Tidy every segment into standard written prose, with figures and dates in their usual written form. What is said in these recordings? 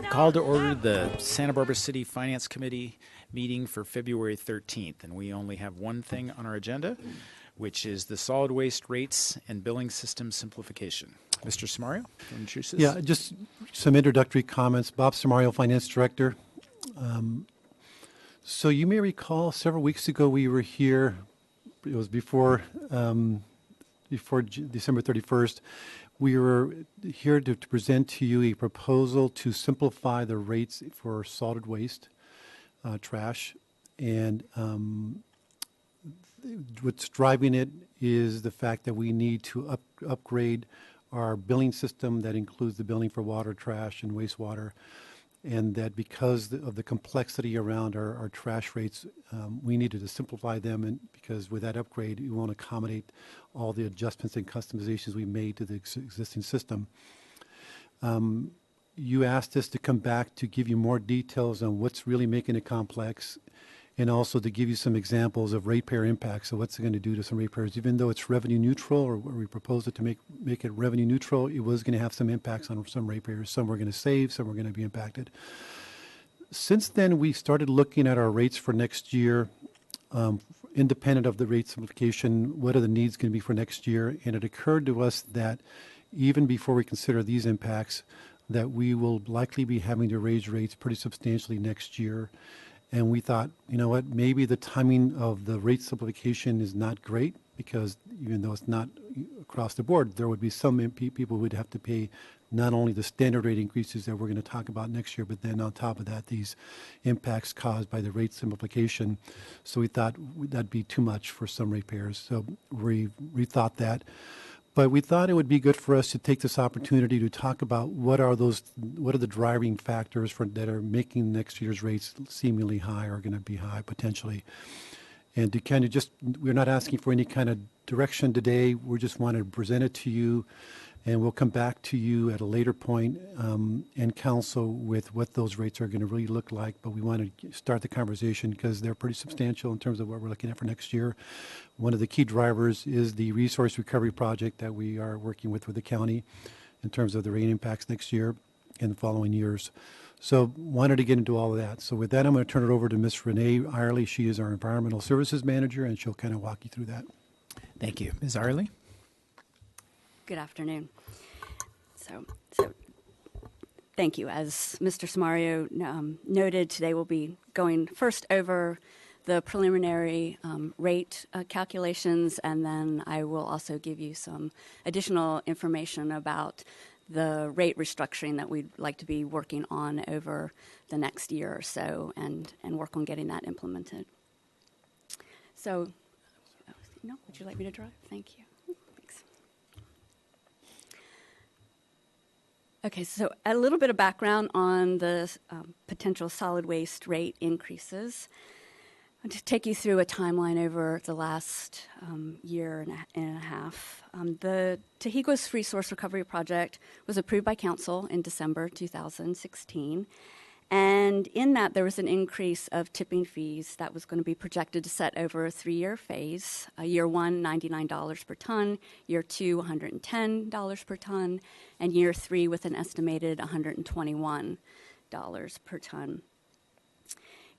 Call to order the Santa Barbara City Finance Committee meeting for February 13th, and we only have one thing on our agenda, which is the solid waste rates and billing system simplification. Mr. Samario, can you introduce this? Yeah, just some introductory comments. Bob Samario, Finance Director. So you may recall several weeks ago we were here, it was before December 31st, we were here to present to you a proposal to simplify the rates for solid waste, trash, and what's driving it is the fact that we need to upgrade our billing system that includes the billing for water, trash, and wastewater, and that because of the complexity around our trash rates, we needed to simplify them, and because with that upgrade, we won't accommodate all the adjustments and customizations we made to the existing system. You asked us to come back to give you more details on what's really making it complex, and also to give you some examples of ratepayer impacts. So what's it going to do to some ratepayers? Even though it's revenue neutral, or we proposed it to make it revenue neutral, it was going to have some impacts on some ratepayers. Some were going to save, some were going to be impacted. Since then, we started looking at our rates for next year, independent of the rate simplification. What are the needs going to be for next year? And it occurred to us that even before we consider these impacts, that we will likely be having to raise rates pretty substantially next year. And we thought, you know what, maybe the timing of the rate simplification is not great, because even though it's not across the board, there would be some people who would have to pay not only the standard rate increases that we're going to talk about next year, but then on top of that, these impacts caused by the rate simplification. So we thought that'd be too much for some ratepayers. So we rethought that. But we thought it would be good for us to take this opportunity to talk about what are the driving factors that are making next year's rates seemingly high, or going to be high potentially. And to kind of we're not asking for any kind of direction today. We just want to present it to you, and we'll come back to you at a later point and counsel with what those rates are going to really look like. But we want to start the conversation because they're pretty substantial in terms of what we're looking at for next year. One of the key drivers is the resource recovery project that we are working with the county in terms of the rate impacts next year and the following years. So wanted to get into all of that. So with that, I'm going to turn it over to Ms. Renee Irely. She is our Environmental Services Manager, and she'll kind of walk you through that. Thank you. Ms. Irely? Good afternoon. So thank you. As Mr. Samario noted, today we'll be going first over the preliminary rate calculations, and then I will also give you some additional information about the rate restructuring that we'd like to be working on over the next year or so, and work on getting that implemented. So, would you like me to drive? Thank you. Thanks. Okay, so a little bit of background on the potential solid waste rate increases. To take you through a timeline over the last year and a half. The Tahiguas Resource Recovery Project was approved by Council in December 2016. And in that, there was an increase of tipping fees that was going to be projected to set over a 3-year phase. Year one, $99 per ton. Year two, $110 per ton. And year three, with an estimated $121 per ton.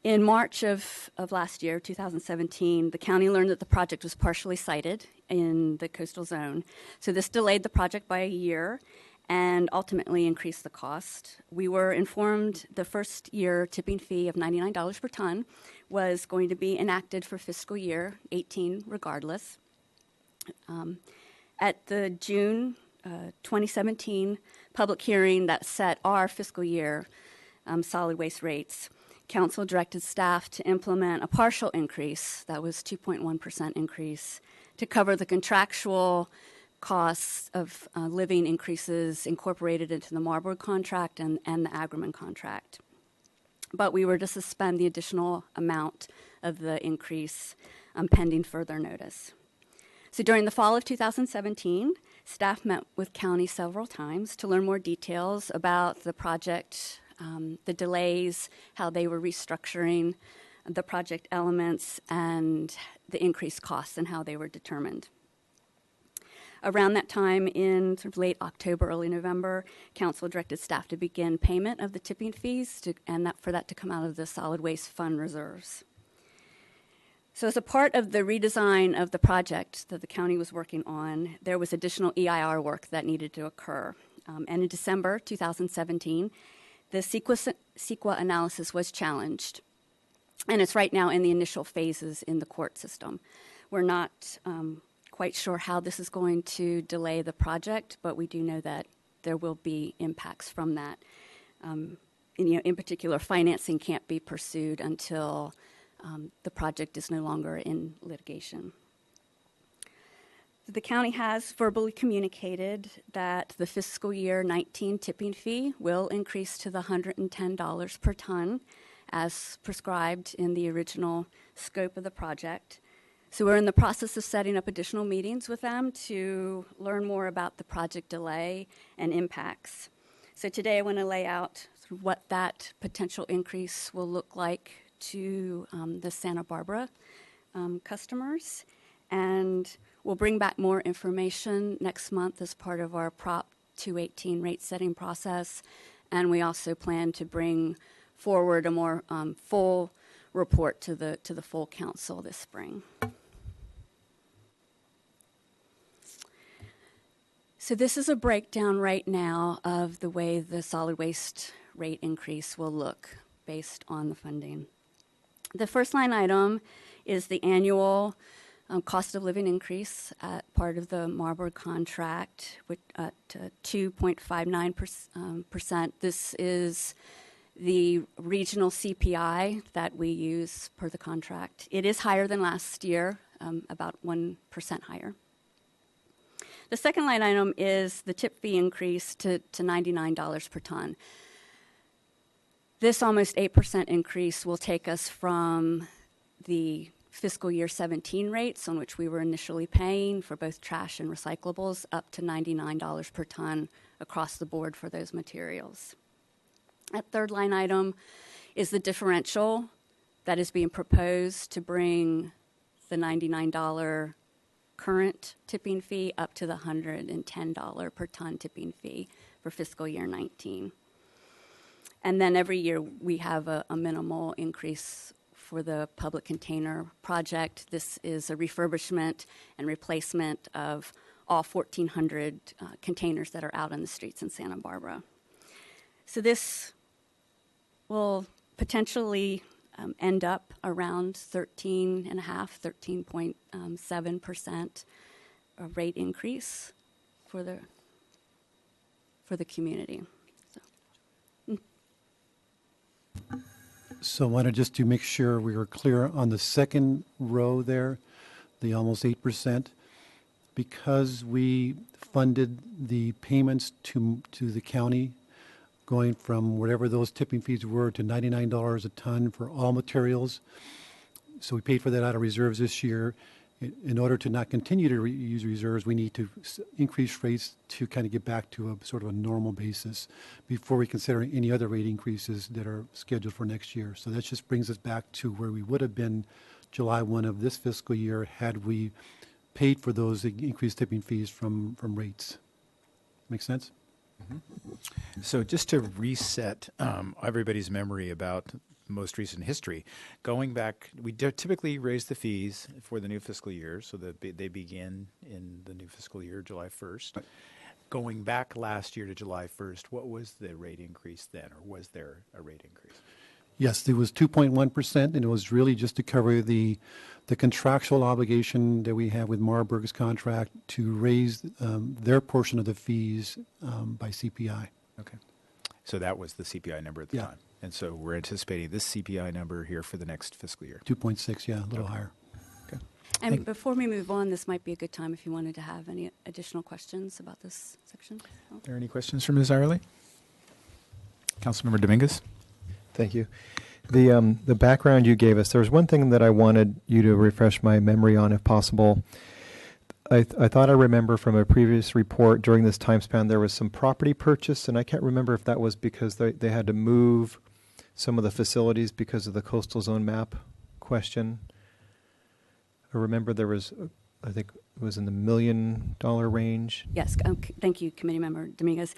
In March of last year, 2017, the county learned that the project was partially sited in the coastal zone. So this delayed the project by a year and ultimately increased the cost. We were informed the first year tipping fee of $99 per ton was going to be enacted for fiscal year 18 regardless. At the June 2017 public hearing that set our fiscal year solid waste rates, Council directed staff to implement a partial increase, that was 2.1% increase, to cover the contractual costs of living increases incorporated into the Marburg contract and the Agroman contract. But we were to suspend the additional amount of the increase pending further notice. So during the fall of 2017, staff met with county several times to learn more details about the project, the delays, how they were restructuring the project elements, and the increased costs and how they were determined. Around that time, in sort of late October, early November, council directed staff to begin payment of the tipping fees for that to come out of the solid waste fund reserves. So as a part of the redesign of the project that the county was working on, there was additional EIR work that needed to occur. And in December 2017, the CEQA analysis was challenged. And it's right now in the initial phases in the court system. We're not quite sure how this is going to delay the project, but we do know that there will be impacts from that. In particular, financing can't be pursued until the project is no longer in litigation. The county has verbally communicated that the fiscal year 19 tipping fee will increase to the $110 per ton as prescribed in the original scope of the project. So we're in the process of setting up additional meetings with them to learn more about the project delay and impacts. So today I want to lay out sort of what that potential increase will look like to the Santa Barbara customers. And we'll bring back more information next month as part of our Prop 218 rate setting process. And we also plan to bring forward a more full report to the full council this spring. So this is a breakdown right now of the way the solid waste rate increase will look based on the funding. The first line item is the annual cost of living increase at part of the Marburg contract at 2.59%. This is the regional CPI that we use per the contract. It is higher than last year, about 1% higher. The second line item is the tip fee increase to $99 per ton. This almost 8% increase will take us from the fiscal year 17 rates on which we were initially paying for both trash and recyclables up to $99 per ton across the board for those materials. That third line item is the differential that is being proposed to bring the $99 current tipping fee up to the $110 per ton tipping fee for fiscal year 19. And then every year we have a minimal increase for the public container project. This is a refurbishment and replacement of all 1,400 containers that are out on the streets in Santa Barbara. So this will potentially end up around 13.7% rate increase for the community. So I wanted just to make sure we were clear on the second row there, the almost 8%, because we funded the payments to the county going from whatever those tipping fees were to $99 a ton for all materials. So we paid for that out of reserves this year. In order to not continue to use reserves, we need to increase rates to kind of get back to a sort of a normal basis before we consider any other rate increases that are scheduled for next year. So that just brings us back to where we would have been July 1 of this fiscal year had we paid for those increased tipping fees from rates. Make sense? Mm-hmm. So just to reset everybody's memory about most recent history, going back, we typically raise the fees for the new fiscal year so that they begin in the new fiscal year, July 1st. Right. Going back last year to July 1st, what was the rate increase then, or was there a rate increase? Yes, it was 2.1%, and it was really just to cover the contractual obligation that we have with Marburg's contract to raise their portion of the fees by CPI. Okay. So that was the CPI number at the time. And so we're anticipating this CPI number here for the next fiscal year. 2.6, yeah, a little higher. Okay. And before we move on, this might be a good time if you wanted to have any additional questions about this section. Are there any questions from Ms. Irely? Councilmember Dominguez? Thank you. The background you gave us, there was one thing that I wanted you to refresh my memory on, if possible. I thought I remember from a previous report during this time span there was some property purchase, and I can't remember if that was because they had to move some of the facilities because of the coastal zone map question. I remember there was I think it was in the $1 million range. Yes, thank you, Committee Member Dominguez.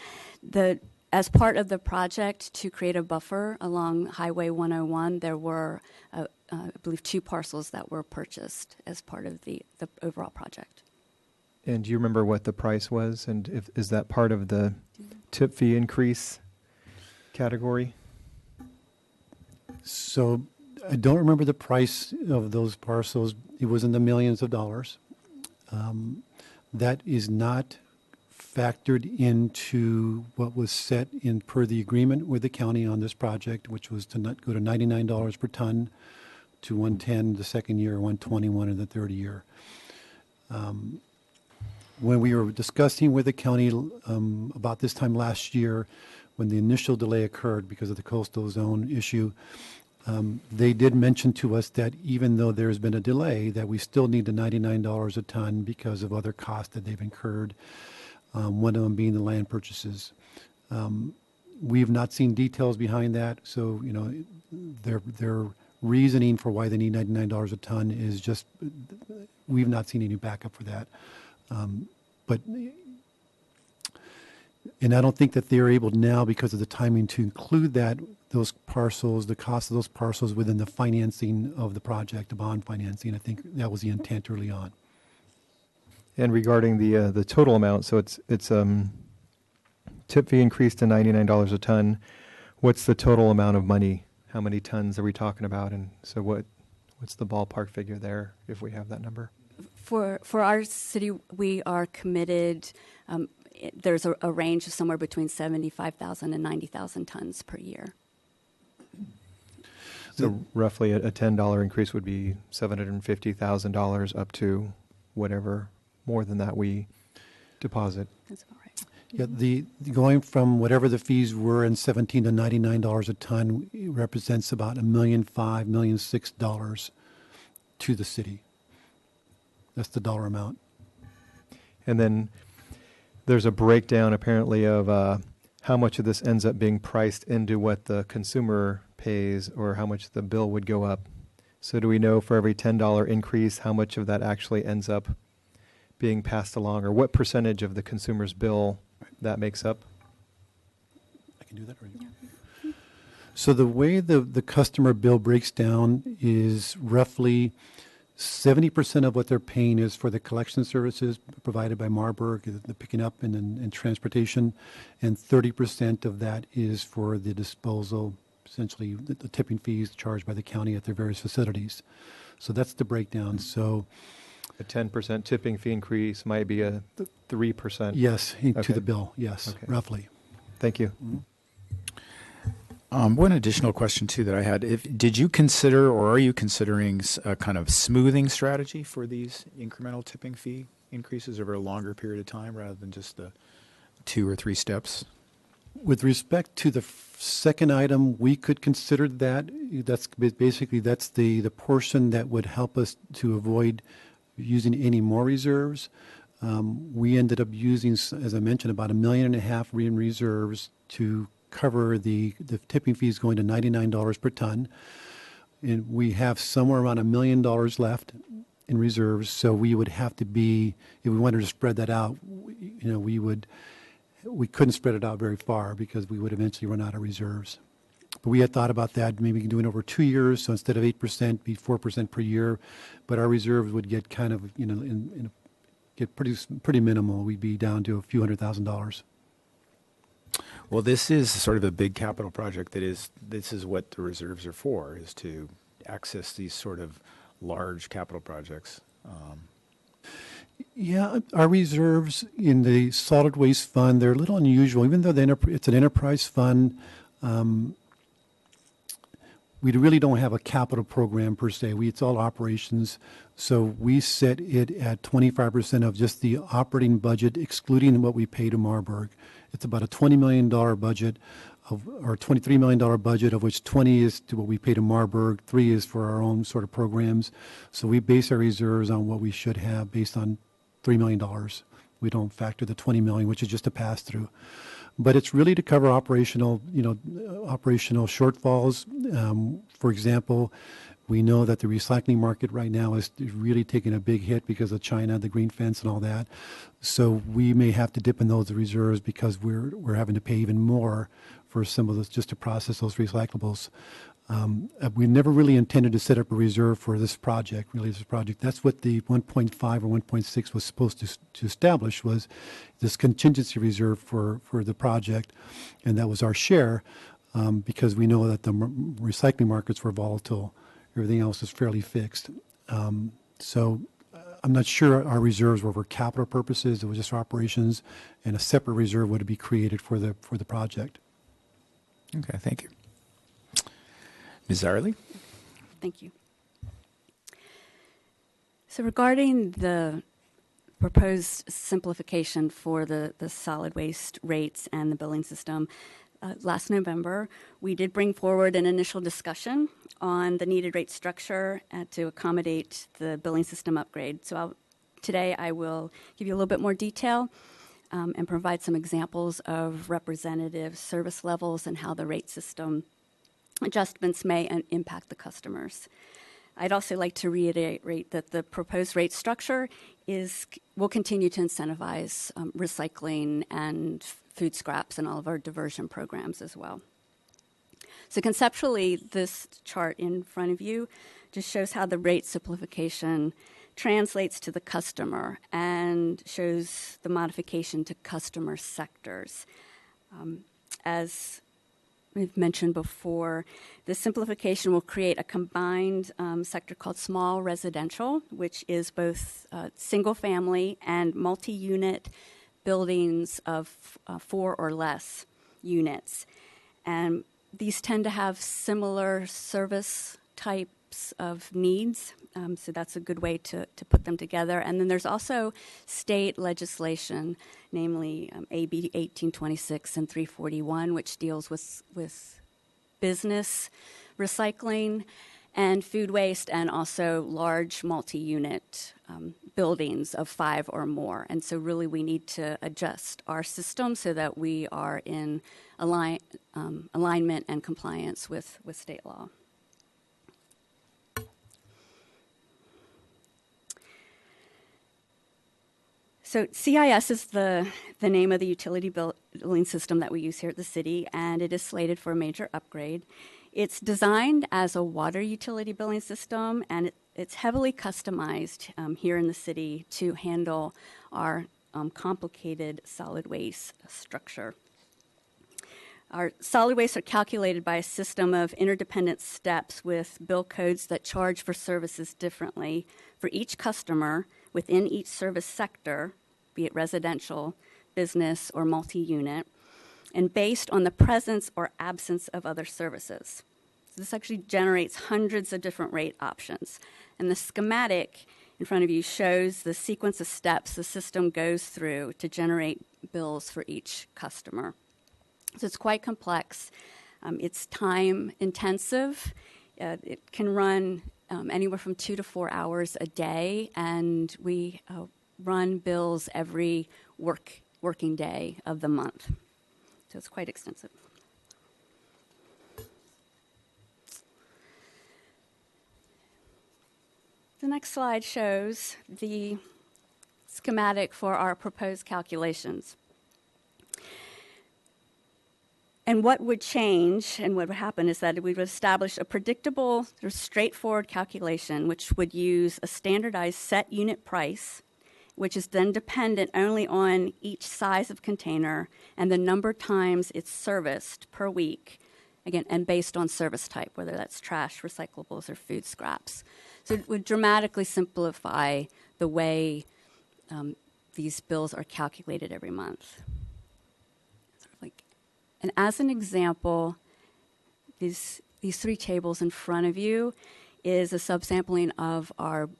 As part of the project to create a buffer along Highway 101, there were, I believe, 2 parcels that were purchased as part of the overall project. And do you remember what the price was? And is that part of the tip fee increase category? So I don't remember the price of those parcels. It was in the millions of dollars. That is not factored into what was set in per the agreement with the county on this project, which was to not go to $99 per ton, to $110 the second year, $121 in the third year. When we were discussing with the county about this time last year, when the initial delay occurred because of the coastal zone issue, they did mention to us that even though there's been a delay, that we still need the $99 a ton because of other costs that they've incurred, one of them being the land purchases. We've not seen details behind that, so their reasoning for why they need $99 a ton is just, we've not seen any backup for that. And I don't think that they're able now, because of the timing, to include those parcels, the cost of those parcels within the financing of the project, the bond financing. I think that was the intent early on. And regarding the total amount, so it's tip fee increased to $99 a ton. What's the total amount of money? How many tons are we talking about? And so what's the ballpark figure there, if we have that number? For our city, we are committed. There's a range of somewhere between 75,000 and 90,000 tons per year. So roughly a $10 increase would be $750,000 up to whatever more than that we deposit. That's about right. Yeah, the going from whatever the fees were in 17 to $99 a ton represents about $1.5 million, $1.6 million to the city. That's the dollar amount. And then there's a breakdown apparently of how much of this ends up being priced into what the consumer pays, or how much the bill would go up. So do we know for every $10 increase how much of that actually ends up being passed along, or what percentage of the consumer's bill that makes up? I can do that. Yeah. So the way the customer bill breaks down is roughly 70% of what they're paying is for the collection services provided by Marburg, the picking up and transportation, and 30% of that is for the disposal, essentially the tipping fees charged by the county at their various facilities. So that's the breakdown. So a 10% tipping fee increase might be a 3%. yes, Okay. to the bill, yes, Okay. roughly. Thank you. One additional question too that I had: did you consider, or are you considering, a kind of smoothing strategy for these incremental tipping fee increases over a longer period of time, rather than just the 2 or 3 steps? With respect to the second item, we could consider that. That's basically the portion that would help us to avoid using any more reserves. We ended up using, as I mentioned, about $1.5 million in reserves to cover the tipping fees going to $99 per ton. And we have somewhere around $1 million left in reserves. So we would have to be, if we wanted to spread that out, we couldn't spread it out very far because we would eventually run out of reserves. But we had thought about that, maybe doing over 2 years. So instead of 8%, be 4% per year. But our reserves would get kind of, get pretty minimal. We'd be down to a few $100,000. Well, this is sort of a big capital project. This is what the reserves are for, is to access these sort of large capital projects. Yeah, our reserves in the solid waste fund, they're a little unusual. Even though it's an enterprise fund, we really don't have a capital program per se. It's all operations. So we set it at 25% of just the operating budget, excluding what we pay to Marburg. It's about a $20 million budget, or $23 million budget, of which 20 is to what we pay to Marburg, 3 is for our own sort of programs. So we base our reserves on what we should have based on $3 million. We don't factor the $20 million, which is just a pass-through. But it's really to cover operational shortfalls. For example, We know that the recycling market right now is really taking a big hit because of China, the green fence and all that. So we may have to dip in those reserves because we're having to pay even more for some of those just to process those recyclables. We never really intended to set up a reserve for this project, really this project. That's what the 1.5 or 1.6 was supposed to establish, was this contingency reserve for the project. And that was our share because we know that the recycling markets were volatile. Everything else is fairly fixed. So I'm not sure our reserves were for capital purposes. It was just for operations, and a separate reserve would be created for the project. Okay, thank you. Ms. Arley? Thank you. So regarding the proposed simplification for the solid waste rates and the billing system, last November, we did bring forward an initial discussion on the needed rate structure to accommodate the billing system upgrade. So today I will give you a little bit more detail and provide some examples of representative service levels and how the rate system adjustments may impact the customers. I'd also like to reiterate that the proposed rate structure will continue to incentivize recycling and food scraps and all of our diversion programs as well. So conceptually, this chart in front of you just shows how the rate simplification translates to the customer and shows the modification to customer sectors. As we've mentioned before, the simplification will create a combined sector called small residential, which is both single-family and multi-unit buildings of 4 or less units. And these tend to have similar service types of needs, so that's a good way to put them together. And then there's also state legislation, namely AB 1826 and 341, which deals with business recycling and food waste, and also large multi-unit buildings of 5 or more. And so really we need to adjust our system so that we are in alignment and compliance with state law. So CIS is the name of the utility billing system that we use here at the city, and it is slated for a major upgrade. It's designed as a water utility billing system, and it's heavily customized here in the city to handle our complicated solid waste structure. Our solid wastes are calculated by a system of interdependent steps with bill codes that charge for services differently for each customer within each service sector, be it residential, business, or multi-unit, and based on the presence or absence of other services. So this actually generates hundreds of different rate options. And the schematic in front of you shows the sequence of steps the system goes through to generate bills for each customer. So it's quite complex. It's time intensive. It can run anywhere from 2 to 4 hours a day, and we run bills every working day of the month. So it's quite extensive. The next slide shows the schematic for our proposed calculations. And what would change and what would happen is that we would establish a predictable, straightforward calculation which would use a standardized set unit price, which is then dependent only on each size of container and the number of times it's serviced per week, again, and based on service type, whether that's trash, recyclables, or food scraps. So it would dramatically simplify the way these bills are calculated every month. And as an example, these 3 tables in front of you is a subsampling of our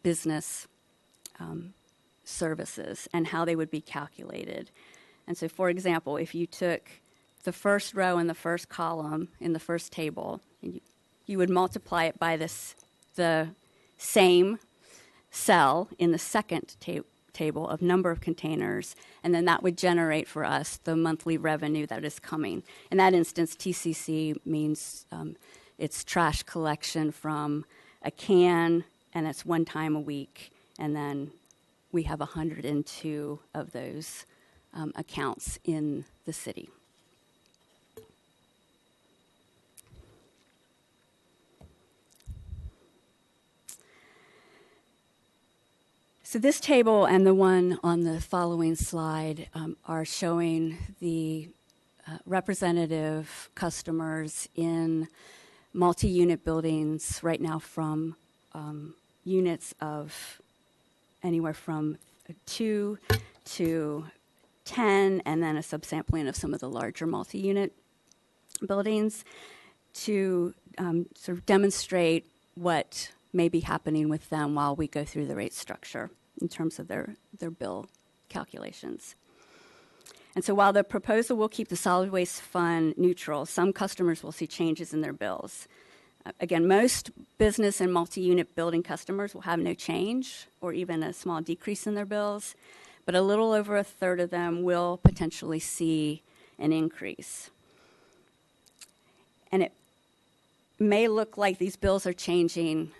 business services and how they would be calculated. And so, for example, if you took the first row in the first column in the first table, and you would multiply it by the same cell in the second table of number of containers, and then that would generate for us the monthly revenue that is coming. In that instance, TCC means it's trash collection from a can, and it's one time a week, and then we have 102 of those accounts in the city. So this table and the one on the following slide are showing the representative customers in multi-unit buildings right now from units of anywhere from 2 to 10, and then a subsampling of some of the larger multi-unit buildings to sort of demonstrate what may be happening with them while we go through the rate structure in terms of their bill calculations. And so while the proposal will keep the solid waste fund neutral, some customers will see changes in their bills. Again, most business and multi-unit building customers will have no change or even a small decrease in their bills, but a little over a third of them will potentially see an increase. And it may look like these bills are changing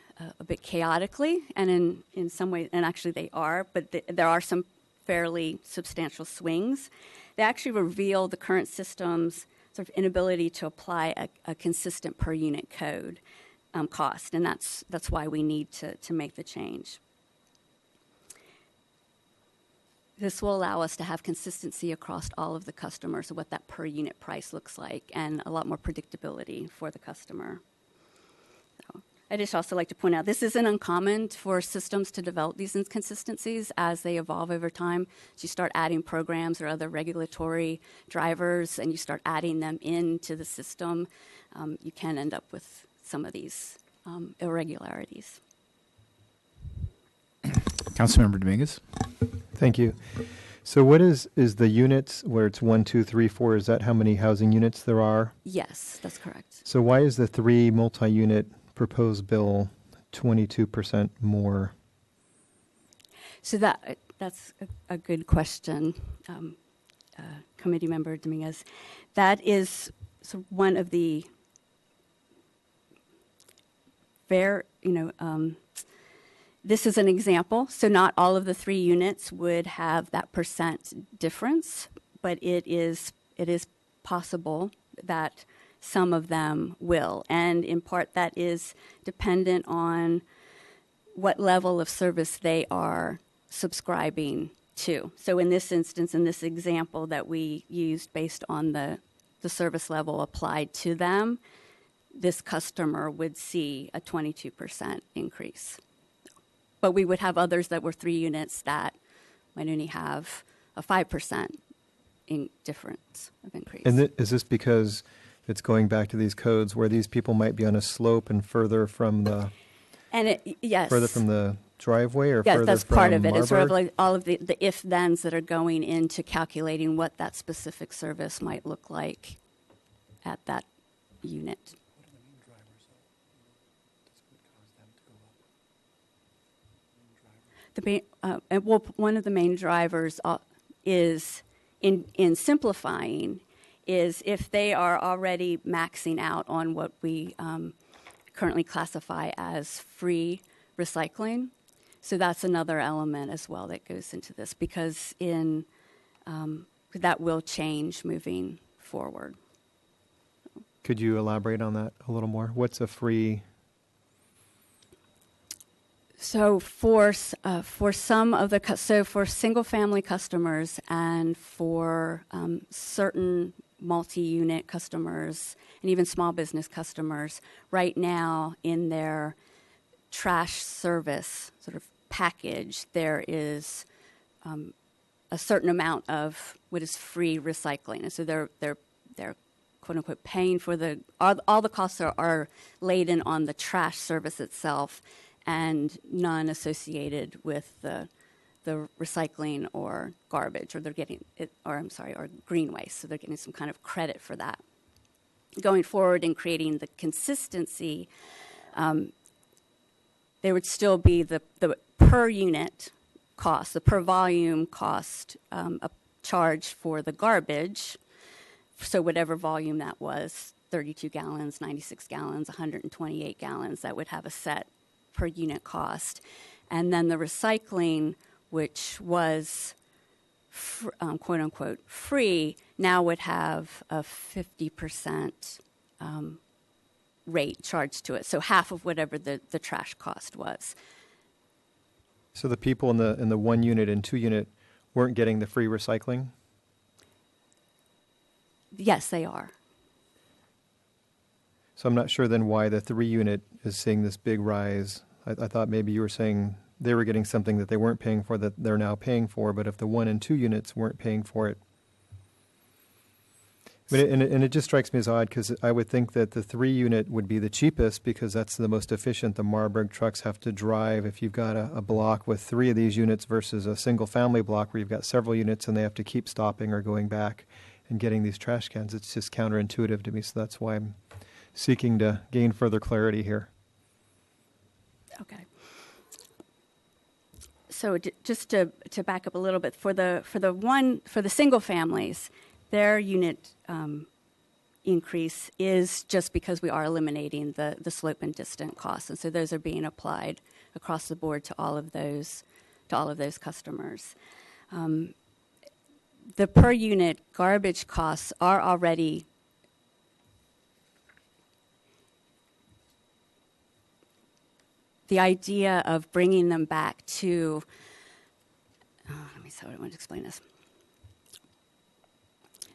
a bit chaotically, and in some ways, and actually they are, but there are some fairly substantial swings. They actually reveal the current system's sort of inability to apply a consistent per unit code cost, and that's why we need to make the change. This will allow us to have consistency across all of the customers of what that per unit price looks like, and a lot more predictability for the customer. So I just also like to point out, this isn't uncommon for systems to develop these inconsistencies as they evolve over time. So you start adding programs or other regulatory drivers, and you start adding them into the system, you can end up with some of these irregularities. Councilmember Dominguez. Thank you. So what is the units where it's 1, 2, 3, 4? Is that how many housing units there are? Yes, that's correct. So why is the 3 multi-unit proposed bill 22% more? So that's a good question, Committee Member Dominguez. That is sort of one of the this is an example. So not all of the 3 units would have that percent difference, but it is possible that some of them will. And in part, that is dependent on what level of service they are subscribing to. So in this instance, in this example that we used based on the service level applied to them, this customer would see a 22% increase. But we would have others that were 3 units that might only have a 5% difference of increase. And is this because it's going back to these codes where these people might be on a slope and further from the yes, further from the driveway, or yes, further that's from part of it. Marburg? It's sort of like all of the if-thens that are going into calculating what that specific service might look like at that unit. One of the main drivers is in simplifying is if they are already maxing out on what we currently classify as free recycling. So that's another element as well that goes into this, because that will change moving forward. Could you elaborate on that a little more? What's a free? So for some of for single-family customers and for certain multi-unit customers and even small business customers, right now in their trash service sort of package, there is a certain amount of what is free recycling, and so they're quote unquote paying for all the costs are laden on the trash service itself, and none associated with the recycling or garbage, or they're getting it, or green waste. So they're getting some kind of credit for that. Going forward and creating the consistency, there would still be the per unit cost, the per volume cost, a charge for the garbage. So whatever volume that was, 32 gallons, 96 gallons, 128 gallons that would have a set per unit cost. And then the recycling, which was quote unquote free, now would have a 50% rate charged to it. So half of whatever the trash cost was. So the people in the 1 unit and 2 unit weren't getting the free recycling? Yes, they are. So I'm not sure then why the 3 unit is seeing this big rise. I thought maybe you were saying they were getting something that they weren't paying for that they're now paying for, but if the 1 and 2 units weren't paying for it. I mean, and it just strikes me as odd because I would think that the 3 unit would be the cheapest because that's the most efficient. The Marburg trucks have to drive. If you've got a block with 3 of these units versus a single family block where you've got several units and they have to keep stopping or going back and getting these trash cans, it's just counterintuitive to me. So that's why I'm seeking to gain further clarity here. Okay. So just to back up a little bit, for the single families, their unit increase is just because we are eliminating the slope and distant costs, and so those are being applied across the board to all of those customers. The per unit garbage costs are already the idea of bringing them back to. Let me see how I want to explain this.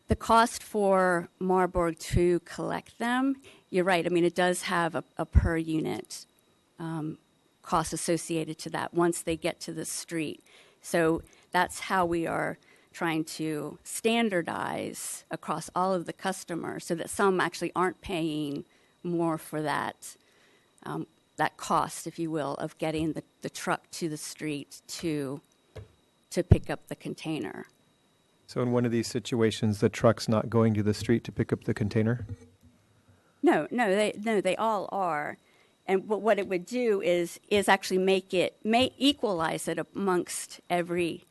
The cost for Marburg to collect them, you're right. I mean, it does have a per unit cost associated to that once they get to the street. So that's how we are trying to standardize across all of the customers so that some actually aren't paying more for that cost, if you will, of getting the truck to the street to pick up the container. So in one of these situations, the truck's not going to the street to pick up the container? No, they all are. And what it would do is actually equalize it amongst every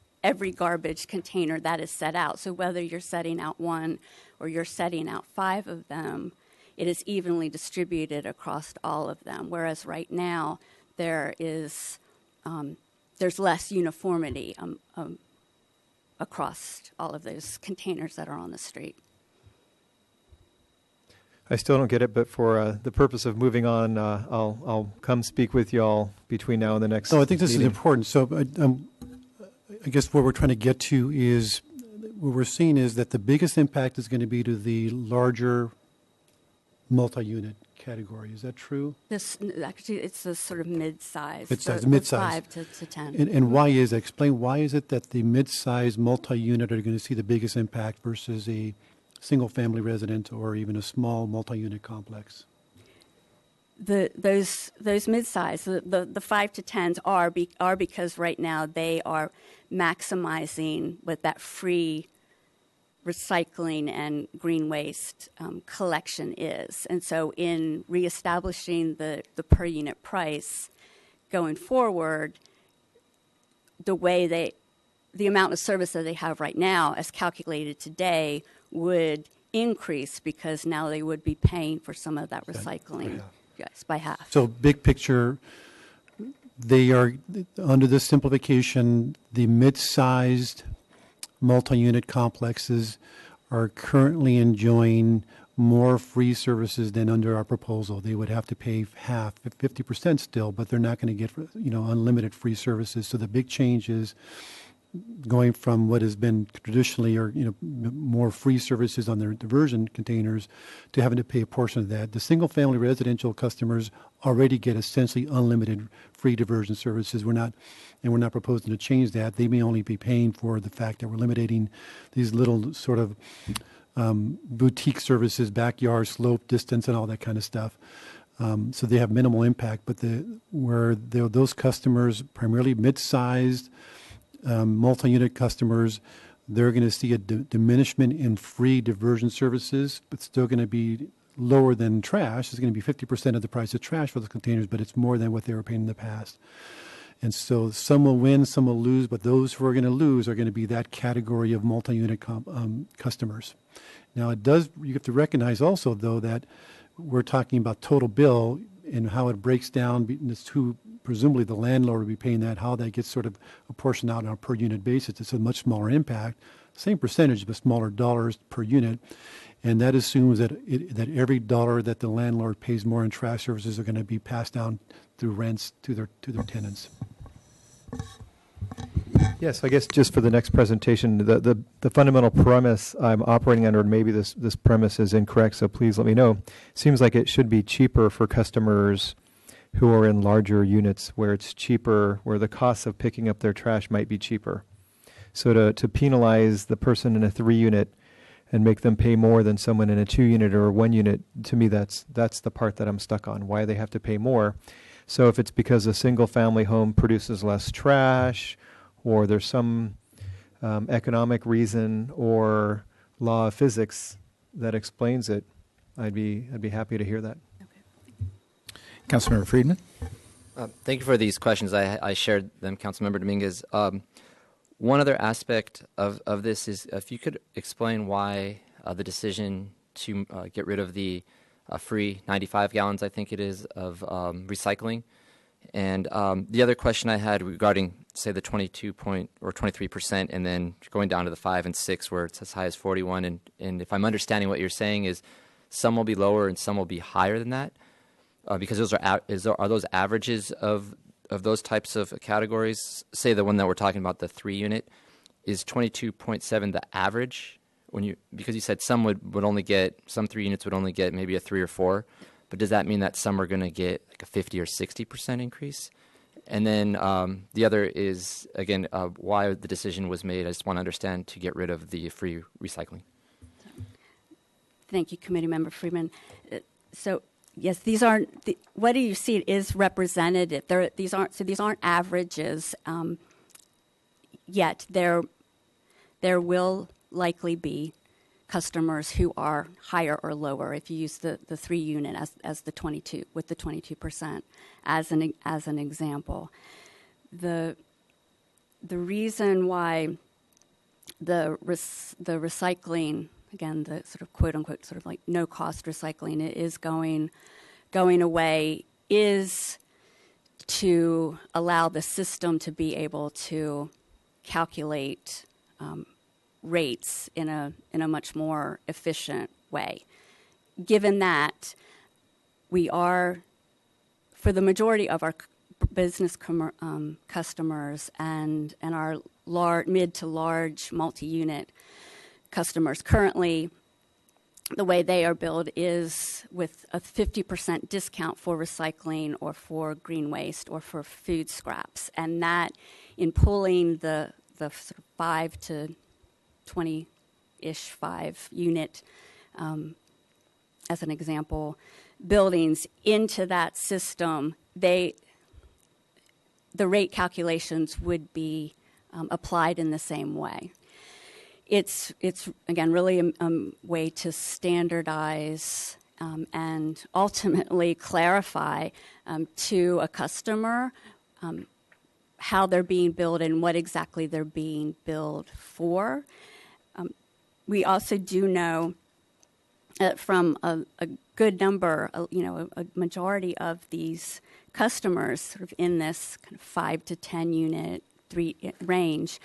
garbage container that is set out. So whether you're setting out 1 or you're setting out 5 of them, it is evenly distributed across all of them. Whereas right now there's less uniformity across all of those containers that are on the street. I still don't get it, but for the purpose of moving on, I'll come speak with y'all between now and the next No, I think this meeting. is important. So I guess what we're trying to get to is, what we're seeing is that the biggest impact is going to be to the larger multi-unit category. Is that true? Actually, it's a sort of mid-size. Mid-size, the mid-size. 5 to 10. And why is that? Explain why is it that the mid-size multi-unit are going to see the biggest impact versus a single-family resident or even a small multi-unit complex? Those mid-size, the 5 to 10s are because right now they are maximizing what that free recycling and green waste collection is. And so in reestablishing the per unit price going forward, the amount of service that they have right now as calculated today would increase because now they would be paying for some of that recycling. Yes, by half. So big picture, they are, under this simplification, the mid-sized multi-unit complexes are currently enjoying more free services than under our proposal. They would have to pay half, 50% still, but they're not going to get, unlimited free services. So the big change is going from what has been traditionally, or more free services on their diversion containers, to having to pay a portion of that. The single-family residential customers already get essentially unlimited free diversion services. We're not proposing to change that. They may only be paying for the fact that we're eliminating these little sort of boutique services, backyard, slope, distance, and all that kind of stuff. So they have minimal impact. But those customers, primarily mid-sized, multi-unit customers, they're going to see a diminishment in free diversion services, but still going to be lower than trash. It's going to be 50% of the price of trash for those containers, but it's more than what they were paying in the past. And so some will win, some will lose, but those who are going to lose are going to be that category of multi-unit customers. Now, you have to recognize also, though, that we're talking about total bill and how it breaks down. It's who, presumably the landlord will be paying that, how that gets sort of apportioned out on a per unit basis. It's a much smaller impact, same percentage, but smaller dollars per unit. And that assumes that every dollar that the landlord pays more in trash services are going to be passed down through rents to their tenants. Yes, I guess just for the next presentation, the fundamental premise I'm operating under, and maybe this premise is incorrect, so please let me know. Seems like it should be cheaper for customers who are in larger units, where it's cheaper, where the cost of picking up their trash might be cheaper. So to penalize the person in a 3-unit and make them pay more than someone in a 2-unit or a 1-unit, to me that's the part that I'm stuck on, why they have to pay more. So if it's because a single-family home produces less trash, or there's some economic reason or law of physics that explains it, I'd be happy to hear that. Councilmember Friedman? Thank you for these questions. I shared them, Councilmember Dominguez. One other aspect of this is if you could explain why the decision to get rid of the free 95 gallons, I think it is, of recycling. And the other question I had regarding, say, the 23%, and then going down to the 5 and 6, where it's as high as 41. And if I'm understanding what you're saying, is some will be lower and some will be higher than that, because those are those averages of those types of categories. Say the one that we're talking about, the 3-unit, is 22.7 the average? Because you said some would only get, some 3 units would only get maybe a 3 or 4. But does that mean that some are going to get like a 50 or 60% increase? And then the other is, again, why the decision was made. I just want to understand, to get rid of the free recycling. Thank you, Committee Member Freeman. So yes, these aren't. What do you see is representative. These aren't averages yet. There will likely be customers who are higher or lower if you use the 3-unit as the 22 with the 22% as an example. The reason why the recycling, again, the sort of quote unquote sort of like no cost recycling is going away, is to allow the system to be able to calculate rates in a much more efficient way. Given that we are, for the majority of our business customers and our mid to large multi-unit customers, currently the way they are billed is with a 50% discount for recycling or for green waste or for food scraps. And that, in pulling the sort of 5 to 20-ish 5-unit, as an example, buildings into that system, the rate calculations would be applied in the same way. It's again really a way to standardize and ultimately clarify to a customer how they're being billed and what exactly they're being billed for. We also do know from a good number, a majority of these customers sort of in this kind of 5 to 10 unit range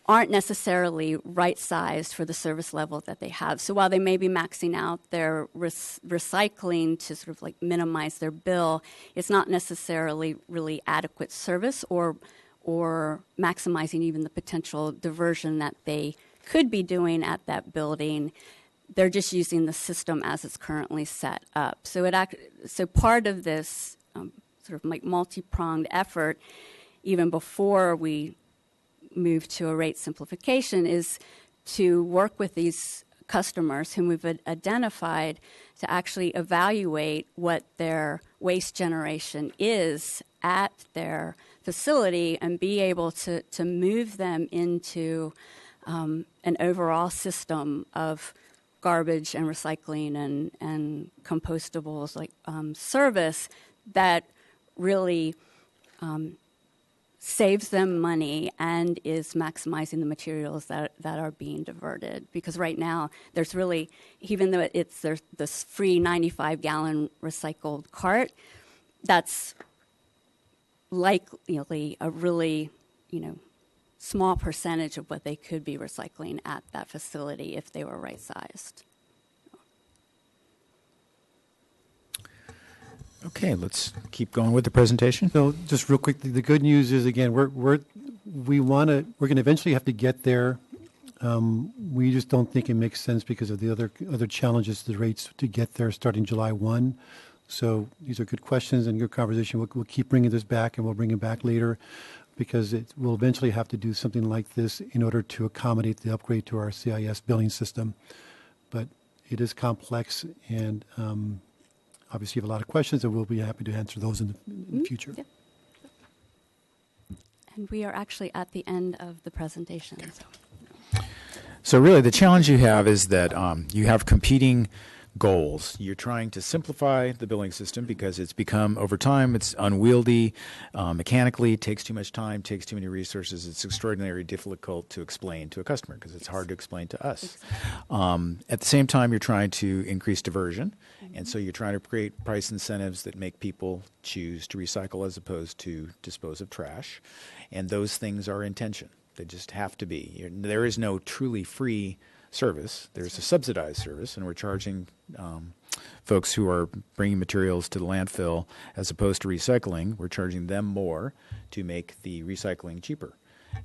aren't necessarily right-sized for the service level that they have. So while they may be maxing out their recycling to sort of like minimize their bill, it's not necessarily really adequate service or maximizing even the potential diversion that they could be doing at that building. They're just using the system as it's currently set up. So part of this sort of like multi-pronged effort, even before we move to a rate simplification, is to work with these customers whom we've identified to actually evaluate what their waste generation is at their facility and be able to move them into an overall system of garbage and recycling and compostables like service that really saves them money and is maximizing the materials that are being diverted. Because right now, there's really, even though there's this free 95-gallon recycled cart, that's likely a really, small percentage of what they could be recycling at that facility if they were right-sized. Okay, let's keep going with the presentation. So just real quick, the good news is, again, we're going to eventually have to get there. We just don't think it makes sense because of the other challenges to the rates to get there starting July 1. So these are good questions and good conversation. We'll keep bringing this back, and we'll bring it back later because we'll eventually have to do something like this in order to accommodate the upgrade to our CIS billing system. But it is complex, and obviously you have a lot of questions, and we'll be happy to answer those in the future. Yeah. And we are actually at the end of the presentation. So really the challenge you have is that you have competing goals. You're trying to simplify the billing system because it's become, over time, it's unwieldy, mechanically, it takes too much time, takes too many resources. It's extraordinarily difficult to explain to a customer because it's hard to explain to us. At the same time, you're trying to increase diversion, and so you're trying to create price incentives that make people choose to recycle as opposed to dispose of trash, and those things are in tension. They just have to be. There is no truly free service. There's a subsidized service, and we're charging folks who are bringing materials to the landfill as opposed to recycling. We're charging them more to make the recycling cheaper.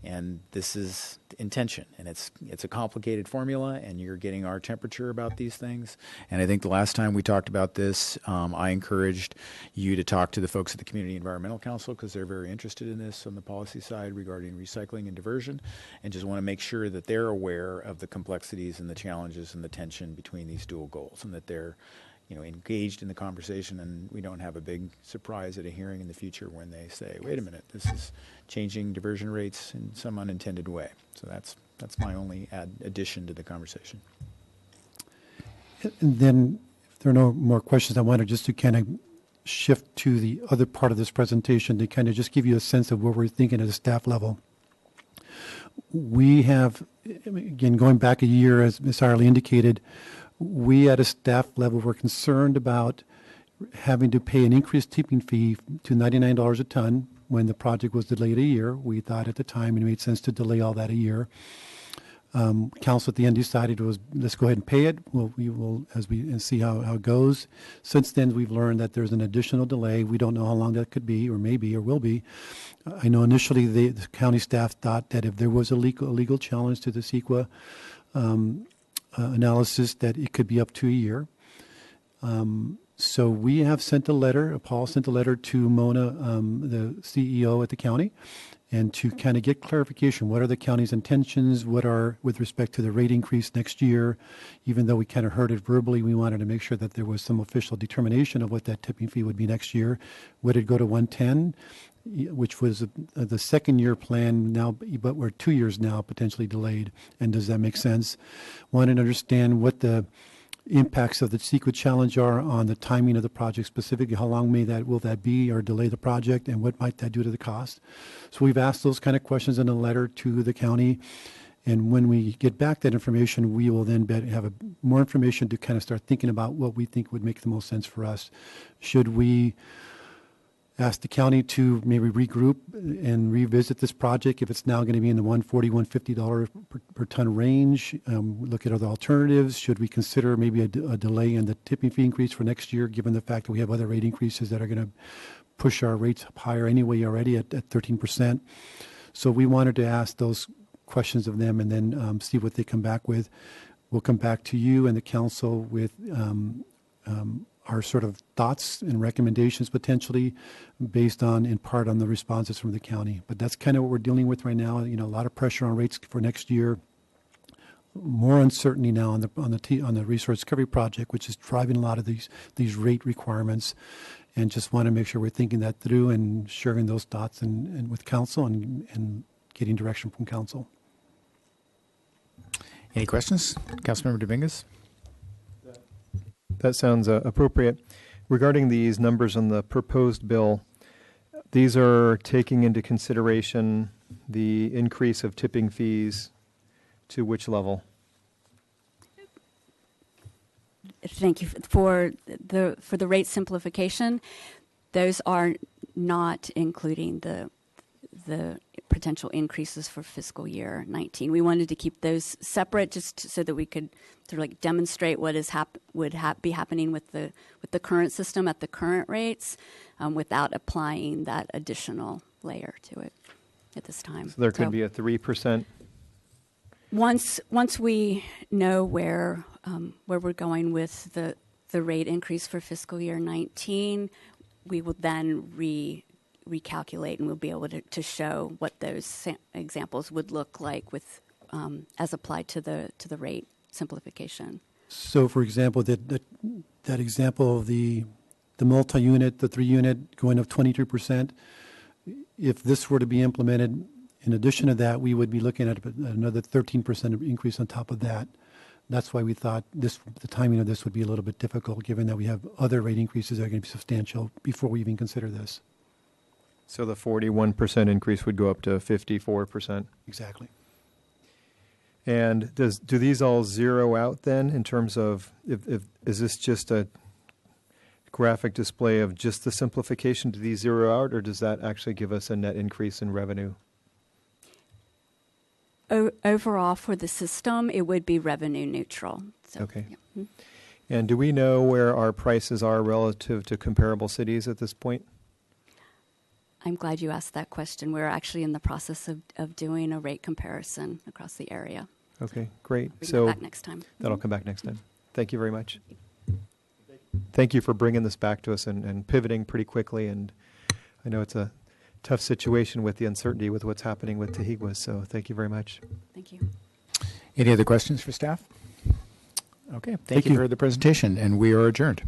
And this is intention, and it's a complicated formula, and you're getting our temperature about these things. And I think the last time we talked about this, I encouraged you to talk to the folks at the Community Environmental Council because they're very interested in this on the policy side regarding recycling and diversion, and just want to make sure that they're aware of the complexities and the challenges and the tension between these dual goals, and that they're engaged in the conversation, and we don't have a big surprise at a hearing in the future when they say, wait a minute, this is changing diversion rates in some unintended way. So that's my only addition to the conversation. And then if there are no more questions, I wanted just to kind of shift to the other part of this presentation to kind of just give you a sense of what we're thinking at a staff level. We have, again, going back a year, as Ms. Irely indicated, we at a staff level were concerned about having to pay an increased tipping fee to $99 a ton when the project was delayed a year. We thought at the time it made sense to delay all that a year. Council at the end decided let's go ahead and pay it. We will see how it goes. Since then, we've learned that there's an additional delay. We don't know how long that could be, or maybe, or will be. I know initially the county staff thought that if there was a legal challenge to the CEQA analysis, that it could be up to a year. So we have sent a letter, Paul sent a letter to Mona, the CEO at the county, and to kind of get clarification. What are the county's intentions? What are, with respect to the rate increase next year? Even though we kind of heard it verbally, we wanted to make sure that there was some official determination of what that tipping fee would be next year. Would it go to 110? Which was the second year plan now, but we're 2 years now potentially delayed. And does that make sense? Wanted to understand what the impacts of the CEQA challenge are on the timing of the project specifically. How long will that be or delay the project, and what might that do to the cost? So we've asked those kind of questions in a letter to the county. And when we get back that information, we will then have more information to kind of start thinking about what we think would make the most sense for us. Should we ask the county to maybe regroup and revisit this project if it's now going to be in the $140, $150 per ton range? Look at other alternatives. Should we consider maybe a delay in the tipping fee increase for next year, given the fact that we have other rate increases that are going to push our rates up higher anyway already at 13%? So we wanted to ask those questions of them and then see what they come back with. We'll come back to you and the council with our sort of thoughts and recommendations potentially based on, in part, on the responses from the county. But that's kind of what we're dealing with right now. A lot of pressure on rates for next year. More uncertainty now on the resource recovery project, which is driving a lot of these rate requirements. And just want to make sure we're thinking that through and sharing those thoughts and with council and getting direction from council. Any questions? Councilmember Dominguez? That sounds appropriate. Regarding these numbers on the proposed bill, these are taking into consideration the increase of tipping fees to which level? Thank you for the rate simplification. Those are not including the potential increases for fiscal year 19. We wanted to keep those separate just so that we could sort of like demonstrate what is be happening with the current system at the current rates without applying that additional layer to it at this time. So there could be a 3%. Once we know where we're going with the rate increase for fiscal year 19, we will then recalculate, and we'll be able to show what those examples would look like with as applied to the rate simplification. So, for example, that example of the multi-unit, the 3-unit going up 22%, if this were to be implemented, in addition to that, we would be looking at another 13% increase on top of that. That's why we thought the timing of this would be a little bit difficult, given that we have other rate increases that are going to be substantial before we even consider this. So the 41% increase would go up to 54%. Exactly. And do these all zero out then in terms of, if is this just a graphic display of just the simplification? Do these zero out, or does that actually give us a net increase in revenue? Overall, for the system, it would be revenue neutral. So, Okay. Yeah. Mm-hmm. And do we know where our prices are relative to comparable cities at this point? I'm glad you asked that question. We're actually in the process of doing a rate comparison across the area. Okay, great. Bring So that back next time. that'll come back next time. Thank you very much. Thank you for bringing this back to us and pivoting pretty quickly. And I know it's a tough situation with the uncertainty with what's happening with Tehigwas, so thank you very much. Thank you. Any other questions for staff? Okay, thank you you. for the presentation, and we are adjourned.